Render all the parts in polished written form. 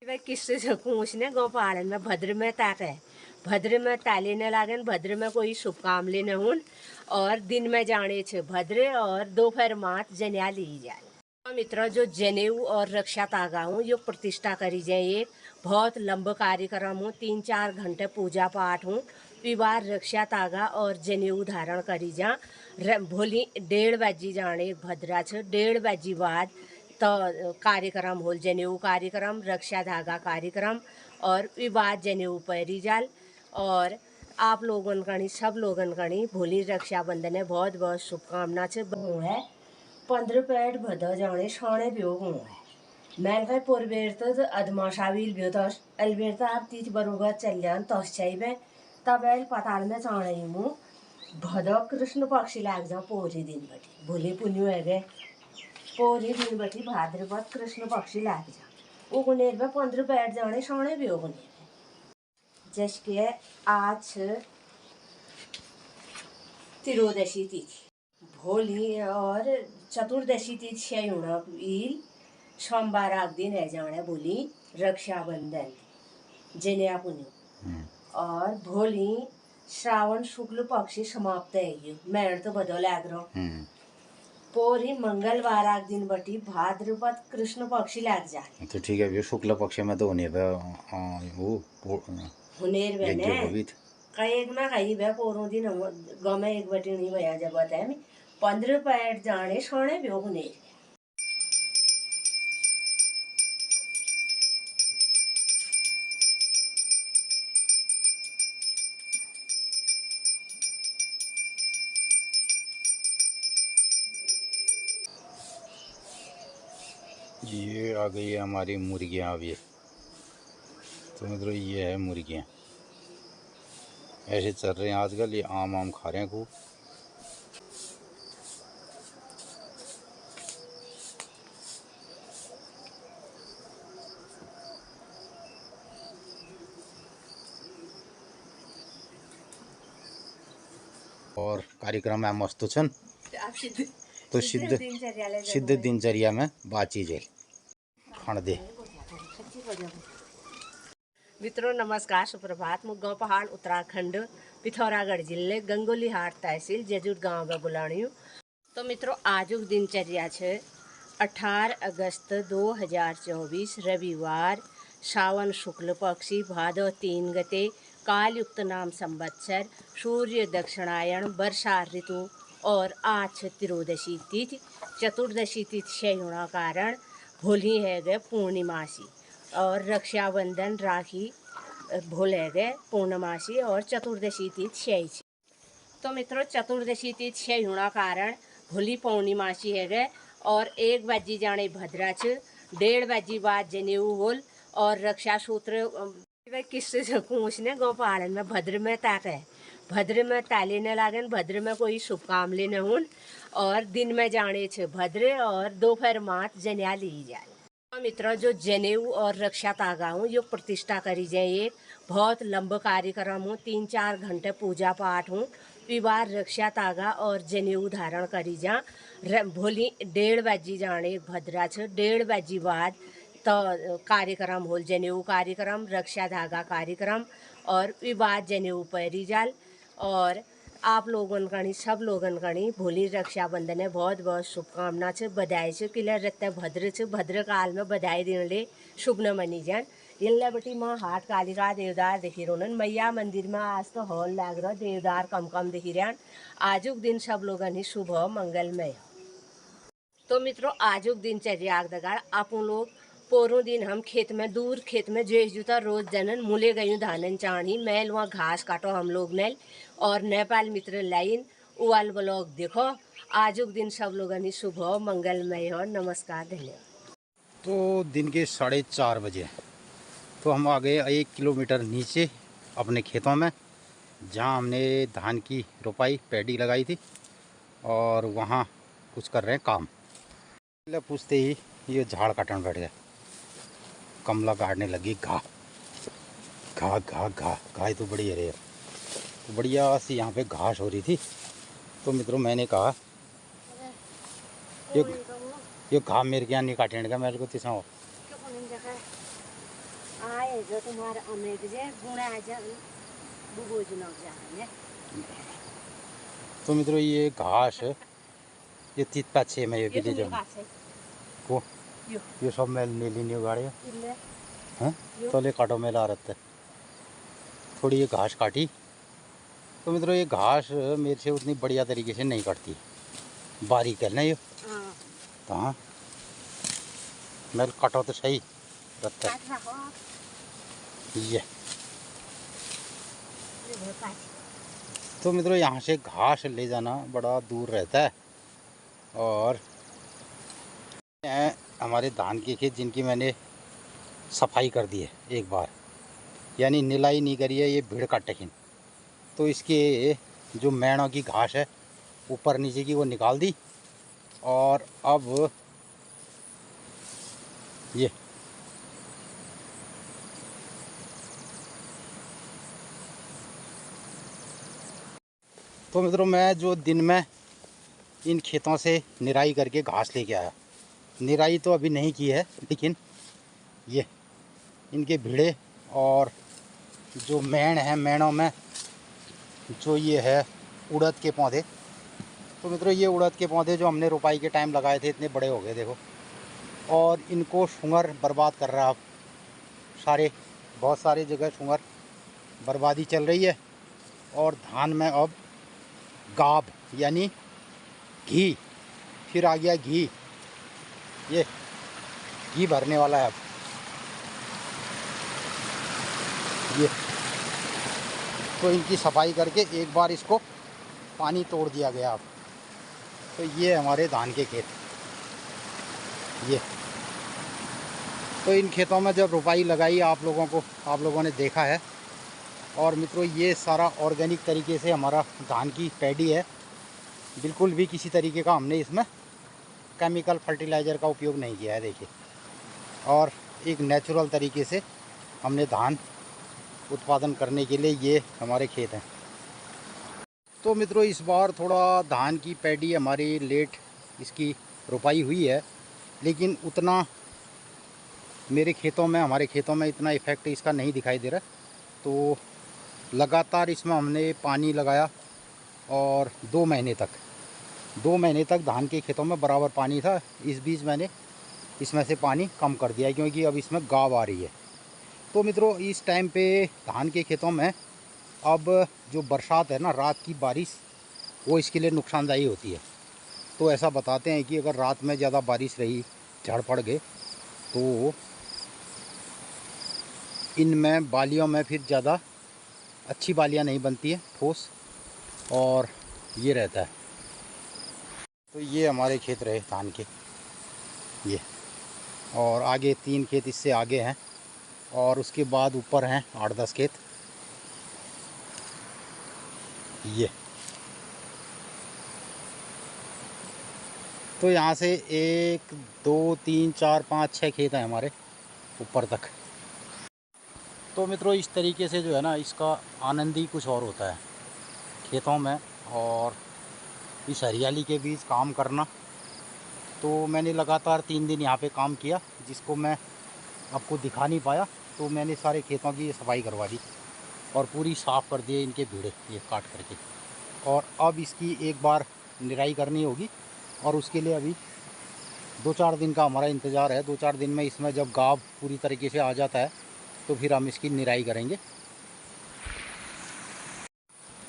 भाई किससे सकूं उसने गौ पहाड़न में भद्र में ताके भद्र में ताले न लागन भद्र में कोई शुभ काम ले न हुन और दिन में जाने छे भद्र और दोपहर मात जन्या ली जाए। मित्रों जो जनेऊ और रक्षा तागा हूँ यो प्रतिष्ठा करी जाए एक बहुत लंबा कार्यक्रम हूँ 3-4 घंटे पूजा पाठ हूँ विवाह रक्षा तागा और जनेऊ धारण करी जा भोली 1:30 बजे जाने भद्रा छे 1:30 बजे बाद तो कार्यक्रम होल जनेऊ कार्यक्रम रक्षा धागा कार्यक्रम और विवाह जनेऊ पैरी जाल और आप लोगन कणी सब लोगन कणी भोली रक्षाबंधन है बहुत बहुत शुभकामना छे है 15 पेट भदो जाने सोने ब्योग हूँ है मैं कहीं पूर्वेर तो अधमाशावील ब्यो तो अलबेर तो आप तीज बरोबर चल जान तो चाहिए तब एल पताल में चाणे हूँ भदो कृष्ण पक्षी लाग जाओ पूरी दिन बटी भोली पुन्यू है गए पूरी दिन बटी भाद्रपद कृष्ण पक्षी लाग जा उगनेर में 15 बैठ जाने सोने भी उगनेर जैसे आज त्रियोदशी तिथि भोली और चतुर्दशी तिथि शयुणील सोमवार आग दिन है जाने बोली रक्षाबंधन जनिया पुन्यू और भोली श्रावण शुक्ल पक्षी समाप्त है मैं तो बदल लाग रहा पोरी मंगलवार आग दिन बटी भाद्रपद कृष्ण पक्षी लाग जाए तो ठीक है शुक्ल पक्ष में तो होने वो हुनेर बने कई ना कहीं बे पोरों दिन गमे एक बटी नहीं भया जब बताए 15 पैट जाने सोने भी हुनेर ये आ गई है हमारी मुर्गियाँ। अब ये तो मित्रों ये है मुर्गियाँ ऐसे चल रहे हैं आजकल। ये आम खा रहे हैं खूब। और कार्यक्रम है मस्त छन तो सिद्ध दिनचर्या में बातचीत है खान दे। मित्रों नमस्कार सुप्रभात मुझ गाँव पहाड़ उत्तराखंड पिथौरागढ़ जिले गंगोली हाट तहसील जजुट गाँव में बुलानी हूँ। तो मित्रों आज दिनचर्या है 18 अगस्त 2024 रविवार सावन शुक्ल पक्षी भादव 3 गते कालयुक्त नाम संवत्सर सूर्य दक्षिणायन वर्षा ऋतु और आज त्रियोदशी तिथि चतुर्दशी तिथि शयुणा कारण भोली है गए पूर्णिमासी और रक्षाबंधन राखी भोल है गए पूर्णमासी और चतुर्दशी तिथि शय। तो मित्रों चतुर्दशी तिथि शयुणा कारण भोली पूर्णिमासी है गए और 1 बजे जाने भद्रा छ 1:30 बजे बाद जनेऊ होल और रक्षा सूत्र किससे सकूं उसने गौ पहाड़न में भद्र में ताके भद्र में ताले न लागन भद्र में कोई शुभ काम ले न हुन और दिन में जाने छे भद्र और दोपहर मात जन्या ली जाए। मित्रों जो जनेऊ और रक्षा तागा हूँ यो प्रतिष्ठा करी जाए एक बहुत लंबा कार्यक्रम हूँ 3-4 घंटे पूजा पाठ हूँ विवाह रक्षा तागा और जनेऊ धारण करी जा भोली 1:30 बजे जाने भद्रा छ 1:30 बजे बाद तो कार्यक्रम होल जनेऊ कार्यक्रम रक्षा धागा कार्यक्रम और विवाह जनेऊ पैरी जाल और आप लोगन कणी सब लोगन कणी भोली रक्षाबंधन है बहुत बहुत शुभकामना छे बधाई छे किला रत्ते भद्र छे भद्र काल में बधाई दिन ले शुभ न मनी जान इल्ला बटी माँ हाट कालिका देवदार देखी रोनन मैया मंदिर में आज तो हॉल लाग रहा देवदार कम कम देखी रहा आजुक दिन सब लोगन ही शुभ मंगलमय। तो मित्रों आजुक दिनचर्या दगाड़ आप लोग पोरों दिन हम खेत में दूर खेत में जो जूता रोज जनन मूले गयू धानन चाणी मैल वहाँ घास काटो हम लोग नेल और नेपाल मित्र लाइन उवाल ब्लॉग देखो आजुक दिन सब लोगन ही शुभ हो मंगलमय हो नमस्कार धन्यवाद। तो दिन के 4:30 बजे तो हम आ गए 1 किलोमीटर नीचे अपने खेतों में जहाँ हमने धान की रोपाई पैडी लगाई थी और वहाँ कुछ कर रहे हैं काम। पूछते ही ये झाड़ काटने बैठ गया कमला काटने लगी घा घा घा घा घाय तो बड़ी है रे तो बढ़िया सी यहाँ पे घास हो रही थी। तो मित्रों मैंने कहा ये घा मेरे के यहाँ नहीं काटने का मेरे को तीसरा जो तुम्हारे अमेग जे गुणा जा बुबोज न जाने। तो मित्रों ये घास है, ये 3-5-6 में ये भी ले जाऊँ को ये सब मैं ले लेनी गाड़ी हैं तो ले काटो में ला रहता है। थोड़ी ये घास काटी तो मित्रों ये घास मेरे से उतनी बढ़िया तरीके से नहीं कटती, बारीक है ना ये। तो हाँ मैं काटो तो सही रहता है ये। तो मित्रों यहाँ से घास ले जाना बड़ा दूर रहता है और हमारे धान के खेत जिनकी मैंने सफाई कर दी है एक बार, यानी निलाई नहीं करी है, ये भीड़ काटेखिन। तो इसके जो मैणों की घास है ऊपर नीचे की वो निकाल दी और अब ये तो मित्रों मैं जो दिन में इन खेतों से निराई करके घास लेके आया, निराई तो अभी नहीं की है लेकिन ये इनके भिड़े और जो मैण है, मैणों में जो ये है उड़द के पौधे। तो मित्रों ये उड़द के पौधे जो हमने रोपाई के टाइम लगाए थे इतने बड़े हो गए देखो, और इनको शुंगर बर्बाद कर रहा है। अब सारे बहुत सारी जगह शुंगर बर्बादी चल रही है और धान में अब गाब यानी घी, फिर आ गया घी, ये घी भरने वाला है अब ये। तो इनकी सफाई करके एक बार इसको पानी तोड़ दिया गया अब। तो ये हमारे धान के खेत ये। तो इन खेतों में जब रुपाई लगाई आप लोगों ने देखा है। और मित्रों ये सारा ऑर्गेनिक तरीके से हमारा धान की पैडी है, बिल्कुल भी किसी तरीके का हमने इसमें केमिकल फर्टिलाइज़र का उपयोग नहीं किया है देखिए, और एक नेचुरल तरीके से हमने धान उत्पादन करने के लिए ये हमारे खेत हैं। तो मित्रों इस बार थोड़ा धान की पैडी हमारी लेट इसकी रुपाई हुई है, लेकिन उतना हमारे खेतों में इतना इफ़ेक्ट इसका नहीं दिखाई दे रहा। तो लगातार इसमें हमने पानी लगाया और 2 महीने तक धान के खेतों में बराबर पानी था। इस बीच मैंने इसमें से पानी कम कर दिया क्योंकि अब इसमें गाव आ रही है। तो मित्रों इस टाइम पे धान के खेतों में अब जो बरसात है ना, रात की बारिश, वो इसके लिए नुकसानदायी होती है। तो ऐसा बताते हैं कि अगर रात में ज़्यादा बारिश रही, झड़ पड़ गए, तो इनमें बालियों में फिर ज़्यादा अच्छी बालियाँ नहीं बनती है, ठोस, और ये रहता है। तो ये हमारे खेत रहे धान के ये, और आगे 3 खेत इससे आगे हैं और उसके बाद ऊपर हैं 8-10 खेत ये। तो यहाँ से 1 2 3 4 5 6 खेत हैं हमारे ऊपर तक। तो मित्रों इस तरीके से जो है ना, इसका आनंद ही कुछ और होता है खेतों में और इस हरियाली के बीच काम करना। तो मैंने लगातार 3 दिन यहाँ पे काम किया, जिसको मैं आपको दिखा नहीं पाया। तो मैंने सारे खेतों की सफाई करवा दी और पूरी साफ़ कर दिए इनके भीड़े ये काट करके, और अब इसकी एक बार निराई करनी होगी। और उसके लिए अभी 2-4 दिन का हमारा इंतज़ार है। 2-4 दिन में इसमें जब गाब पूरी तरीके से आ जाता है तो फिर हम इसकी निराई करेंगे।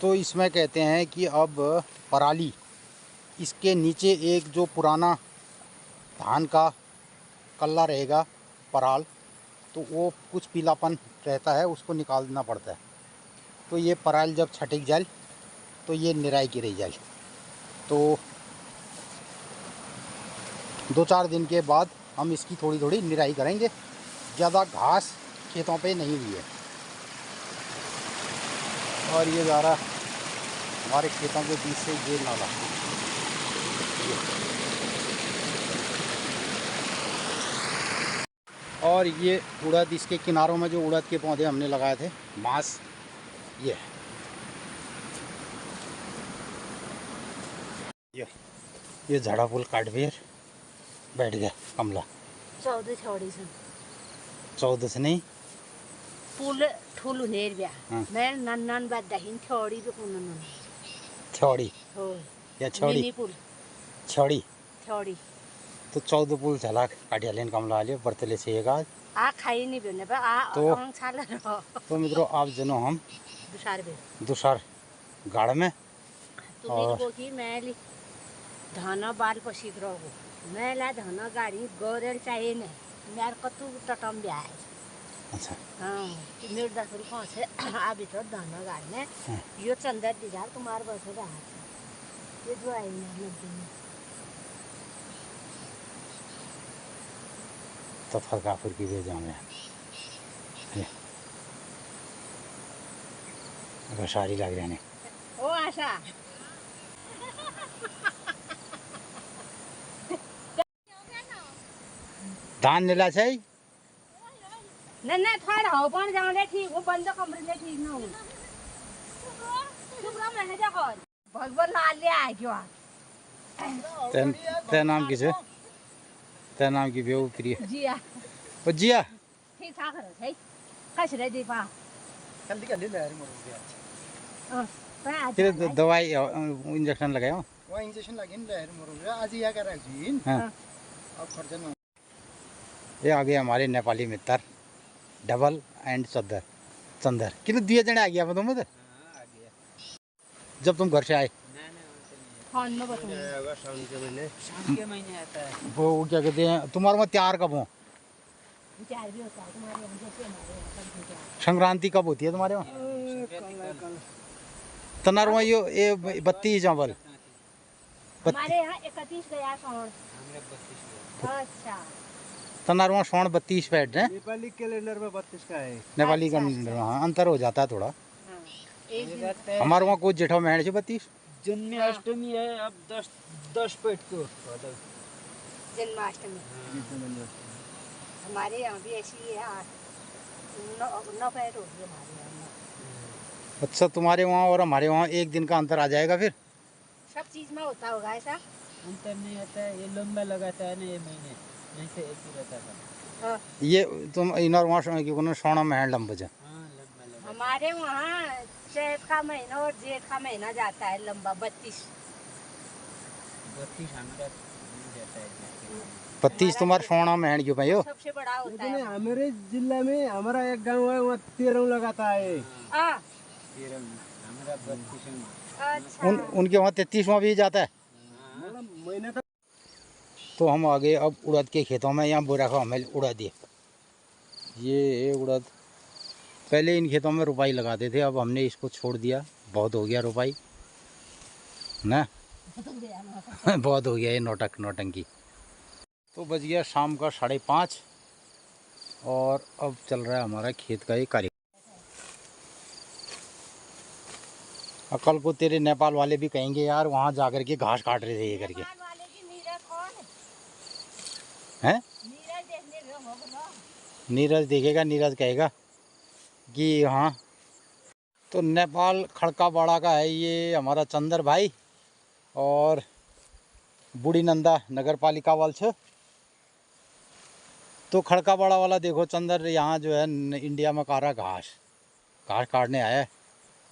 तो इसमें कहते हैं कि अब पराली, इसके नीचे एक जो पुराना धान का कल्ला रहेगा पराल, तो वो कुछ पीलापन रहता है, उसको निकाल देना पड़ता है। तो ये पराल जब छटक जाए तो ये निराई की रही जाए। तो 2-4 दिन के बाद हम इसकी थोड़ी थोड़ी निराई करेंगे। ज़्यादा घास खेतों पे नहीं हुई है। और ये जा रहा हमारे खेतों के बीच से ये नाला, और ये उड़द, इसके किनारों में जो उड़द के पौधे हमने लगाए थे, मांस ये झाड़ा फूल काट फिर बैठ गया कमला। 14 छोड़ी से 14 से नहीं, पुल ठुलो नेर ब्या हाँ। मैं नन्नन बाद दहिन थोड़ी भी कुनन छड़ी हो या छड़ी मिनी पुल छड़ी थोड़ी तो 14 पुल चला काटियालेन कमला ले बर्तले से एक आज आ खाई नहीं बिने बा आ तो- अंग छाला रो तो मित्रों आप जनो हम दुसार बे दूसर गाड़ में तुम्ही और- को की मैं ली धाना बाल पसीक रहो मैं ला धाना गाड़ी गोरेल चाहिए ने मेर कतु टटम ब्या है अच्छा हाँ मेरे 10 रुपये से आ भीतर धाना गाड़ने हाँ। यो चंदर दिजार तुम्हारे बस रहा है ये जो आई ना नदी में तो फरकाफुर की भेजा में घसारी लग रहे हैं ओ आशा धान नीला चाहिए नहीं नहीं थोड़ा हो पण जाने ठीक वो बंद कमरे में ठीक ना हो शुक्र मैंने जा कर भगवान लाल ले आ क्यों तेन ते नाम किसे ते नाम की बेऊ प्रिय जिया ओ जिया ठीक ठाक है कैसे रह दीपा जल्दी कर ले यार मर गया तेरे दवाई इंजेक्शन लगाए हो वहाँ इंजेक्शन लगे ना यार मर गया आज यह कर रहा है हाँ अब खर्चा ना ये आ गए हमारे नेपाली मित्र डबल एंड चंदर चंदर किलो दिए जने आ गया तुम जब तुम घर से आए फोन में बताऊँ शाम के महीने आता है वो क्या कहते हैं तुम्हारे में त्योहार कब हो विचार भी होता है तुम्हारे हम जैसे हमारे यहाँ पर विचार संक्रांति कब होती है तुम्हारे वहाँ तनार वहाँ ये 32 चावल हमारे यहाँ 31 गया कौन अच्छा तनार वहाँ सोन 32 पैड है नेपाली कैलेंडर में 32 का है नेपाली अच्छा, कैलेंडर हाँ अंतर हो जाता है थोड़ा हाँ एक दिन हमारे वहाँ कुछ जेठा महीने से 32 जन्माष्टमी है अब 10 पेट को जन्माष्टमी हमारे यहाँ भी ऐसी ही है 9 पैर होगी हमारे यहाँ अच्छा तुम्हारे वहाँ और हमारे वहाँ एक दिन का अंतर आ जाएगा फिर सब चीज में होता होगा ऐसा अंतर नहीं आता है ये लंबा लगाता है ना ये महीने नहीं से एक ही रहता था हाँ ये तुम इनर वहाँ सोना महल लंबज है हाँ लंबा लगा हमारे वहाँ चैत का महीना और जेठ का महीना जाता है लंबा 32 32 हमारा नहीं जाता है 32 तुम्हारा सोना महल क्यों भाई हो सबसे बड़ा होता है हमारे जिला में हमारा एक गांव है वहाँ 13 लगाता है हाँ हमारा 32 अच्छा उनके वहाँ 33वां भी जाता है महीना का तो हम आगे अब उड़द के खेतों में यहाँ बोरा का हमें उड़द ये उड़द पहले इन खेतों में रुपाई लगाते थे अब हमने इसको छोड़ दिया बहुत हो गया रुपाई ना बहुत हो गया ये नौटंकी तो बज गया शाम का 5:30 और अब चल रहा है हमारा खेत का ये कार्यक्रम कल को तेरे नेपाल वाले भी कहेंगे यार वहाँ जाकर के घास काट रहे थे ये करके नेपाल वाले की नीरज कौन हैं नीरज देखने गए होगा ना नीरज देखेगा नीरज कहेगा कि हाँ तो नेपाल खड़काबाड़ा का है ये हमारा चंदर भाई और बूढ़ी नंदा नगर पालिका वाल छ तो खड़काबाड़ा वाला देखो चंदर यहाँ जो है इंडिया में कारा घास काटने आया है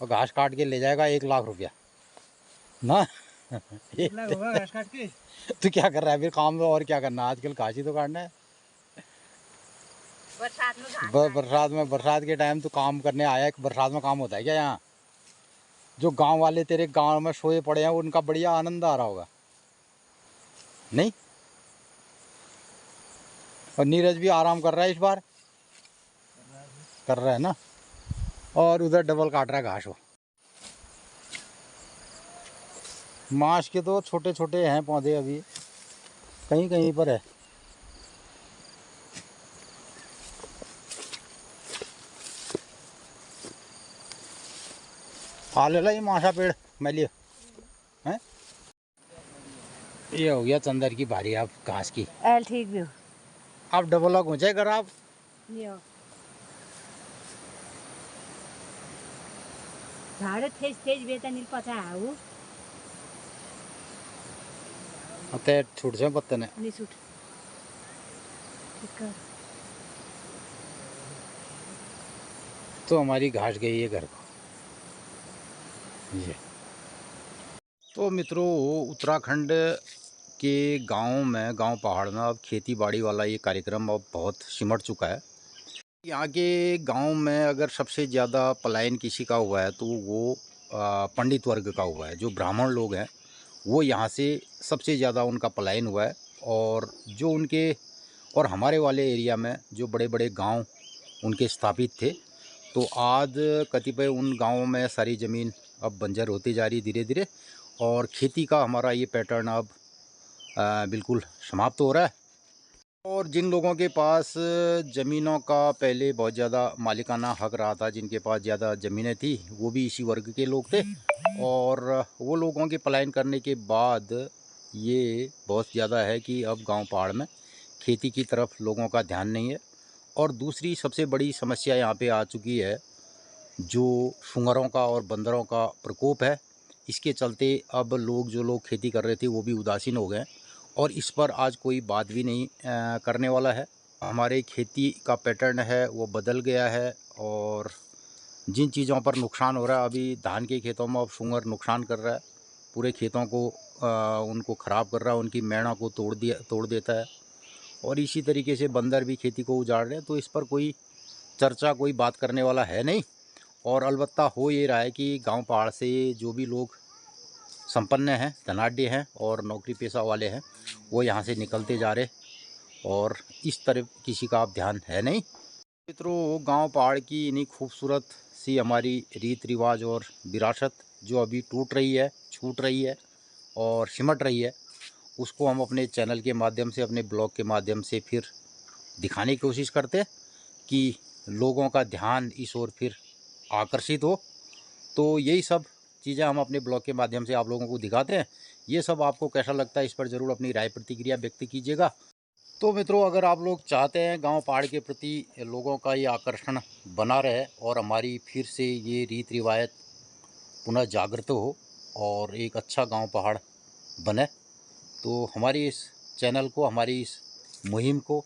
और घास काट के ले जाएगा 1 लाख रुपया ना होगा घास काट के तो क्या कर रहा है फिर काम में और क्या करना है आजकल घास ही तो काटना है बरसात में घास बरसात के टाइम तो काम करने आया है बरसात में काम होता है क्या यहाँ जो गांव वाले तेरे गांव में सोए पड़े हैं उनका बढ़िया आनंद आ रहा होगा नहीं और नीरज भी आराम कर रहा है इस बार कर रहा है ना और उधर डबल काट रहा है घास वो माश के तो छोटे छोटे हैं पौधे अभी कहीं कहीं पर है खा ले ला ये माशा पेड़ मैलियो हैं ये हो गया चंदर की भारी आप घास की एल ठीक भी हो आप डबल लॉक हो जाए कर आप ये हो झाड़ तेज तेज बेता नील पचा हाउ ते छूट से पत्ते ने नहीं छूट ठीक कर तो हमारी घास गई है घर को ये। तो मित्रों, उत्तराखंड के गांव पहाड़ में अब खेती बाड़ी वाला ये कार्यक्रम अब बहुत सिमट चुका है। यहाँ के गांव में अगर सबसे ज़्यादा पलायन किसी का हुआ है तो वो पंडित वर्ग का हुआ है। जो ब्राह्मण लोग हैं वो यहाँ से सबसे ज़्यादा उनका पलायन हुआ है। और जो उनके और हमारे वाले एरिया में जो बड़े बड़े गांव उनके स्थापित थे, तो आज कतिपय उन गांवों में सारी ज़मीन अब बंजर होती जा रही धीरे धीरे, और खेती का हमारा ये पैटर्न अब बिल्कुल समाप्त हो रहा है। और जिन लोगों के पास ज़मीनों का पहले बहुत ज़्यादा मालिकाना हक रहा था, जिनके पास ज़्यादा ज़मीनें थी, वो भी इसी वर्ग के लोग थे। और वो लोगों के पलायन करने के बाद ये बहुत ज़्यादा है कि अब गांव पहाड़ में खेती की तरफ लोगों का ध्यान नहीं है। और दूसरी सबसे बड़ी समस्या यहाँ पे आ चुकी है, जो सूअरों का और बंदरों का प्रकोप है। इसके चलते अब जो लोग खेती कर रहे थे वो भी उदासीन हो गए, और इस पर आज कोई बात भी नहीं करने वाला है। हमारे खेती का पैटर्न है वो बदल गया है, और जिन चीज़ों पर नुकसान हो रहा है, अभी धान के खेतों में अब सूअर नुकसान कर रहा है, पूरे खेतों को उनको ख़राब कर रहा है, उनकी मेड़ा को तोड़ देता है। और इसी तरीके से बंदर भी खेती को उजाड़ रहे हैं। तो इस पर कोई चर्चा, कोई बात करने वाला है नहीं। और अलबत्ता हो ये रहा है कि गांव पहाड़ से जो भी लोग संपन्न हैं, धनाढ्य हैं और नौकरी पेशा वाले हैं, वो यहाँ से निकलते जा रहे, और इस तरफ किसी का अब ध्यान है नहीं। मित्रों, गांव पहाड़ की इन्हीं खूबसूरत सी हमारी रीत रिवाज और विरासत जो अभी टूट रही है, छूट रही है और सिमट रही है, उसको हम अपने चैनल के माध्यम से, अपने ब्लॉग के माध्यम से फिर दिखाने की कोशिश करते हैं कि लोगों का ध्यान इस ओर फिर आकर्षित हो। तो यही सब चीज़ें हम अपने ब्लॉग के माध्यम से आप लोगों को दिखाते हैं। ये सब आपको कैसा लगता है, इस पर ज़रूर अपनी राय प्रतिक्रिया व्यक्त कीजिएगा। तो मित्रों, अगर आप लोग चाहते हैं गांव पहाड़ के प्रति लोगों का ये आकर्षण बना रहे और हमारी फिर से ये रीत रिवायत पुनः जागृत हो और एक अच्छा गांव पहाड़ बने, तो हमारी इस चैनल को, हमारी इस मुहिम को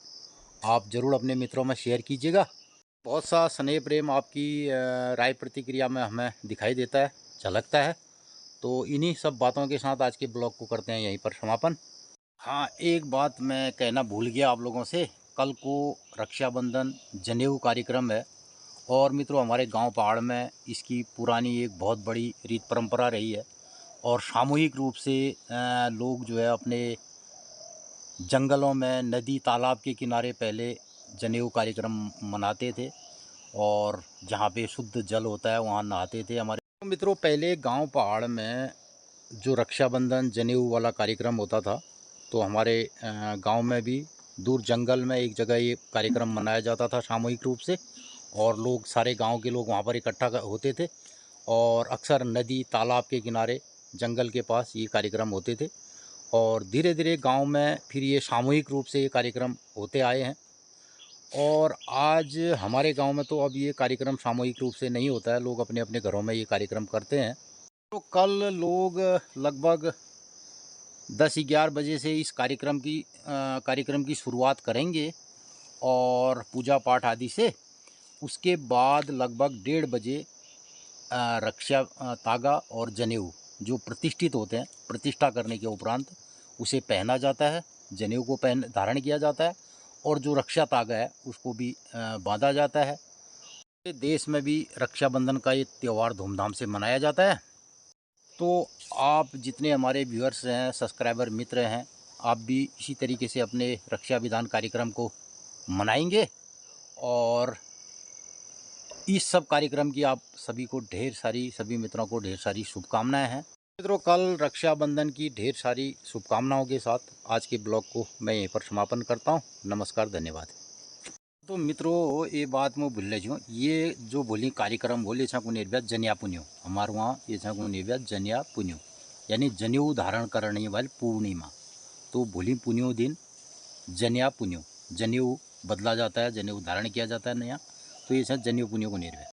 आप ज़रूर अपने मित्रों में शेयर कीजिएगा। बहुत सा स्नेह प्रेम आपकी राय प्रतिक्रिया में हमें दिखाई देता है, झलकता है। तो इन्हीं सब बातों के साथ आज के ब्लॉग को करते हैं यहीं पर समापन। हाँ, एक बात मैं कहना भूल गया आप लोगों से। कल को रक्षाबंधन जनेऊ कार्यक्रम है, और मित्रों हमारे गांव पहाड़ में इसकी पुरानी एक बहुत बड़ी रीत परंपरा रही है। और सामूहिक रूप से लोग जो है अपने जंगलों में, नदी तालाब के किनारे पहले जनेऊ कार्यक्रम मनाते थे, और जहाँ पे शुद्ध जल होता है वहाँ नहाते थे हमारे। तो मित्रों, पहले गांव पहाड़ में जो रक्षाबंधन जनेऊ वाला कार्यक्रम होता था, तो हमारे गांव में भी दूर जंगल में एक जगह ये कार्यक्रम मनाया जाता था सामूहिक रूप से, और लोग, सारे गांव के लोग वहाँ पर इकट्ठा होते थे, और अक्सर नदी तालाब के किनारे जंगल के पास ये कार्यक्रम होते थे। और धीरे धीरे गांव में फिर ये सामूहिक रूप से ये कार्यक्रम होते आए हैं। और आज हमारे गांव में तो अब ये कार्यक्रम सामूहिक रूप से नहीं होता है, लोग अपने अपने घरों में ये कार्यक्रम करते हैं। तो कल लोग लगभग 10-11 बजे से इस कार्यक्रम की शुरुआत करेंगे, और पूजा पाठ आदि से। उसके बाद लगभग 1:30 बजे रक्षा तागा और जनेऊ जो प्रतिष्ठित होते हैं, प्रतिष्ठा करने के उपरांत उसे पहना जाता है, जनेऊ को धारण किया जाता है, और जो रक्षा तागा है उसको भी बांधा जाता है। देश में भी रक्षाबंधन का ये त्यौहार धूमधाम से मनाया जाता है। तो आप जितने हमारे व्यूअर्स हैं, सब्सक्राइबर मित्र हैं, आप भी इसी तरीके से अपने रक्षा विधान कार्यक्रम को मनाएंगे। और इस सब कार्यक्रम की आप सभी मित्रों को ढेर सारी शुभकामनाएं हैं। मित्रों, कल रक्षाबंधन की ढेर सारी शुभकामनाओं के साथ आज के ब्लॉग को मैं यहीं पर समापन करता हूं। नमस्कार, धन्यवाद। तो मित्रों, ये बात मैं भूल रही हूँ, ये जो बोली कार्यक्रम बोले छा निर्व्यात जनिया पुण्यो, हमारे वहाँ ये छा निर्व्यात जनिया पुण्यो, यानी जनेऊ धारण करने वाली पूर्णिमा। तो भोली पुण्यो दिन जनिया पुण्यो, जनेऊ बदला जाता है, जनेऊ धारण किया जाता है नया। तो ये छा जनेऊ पुण्यो को निर्व्यात।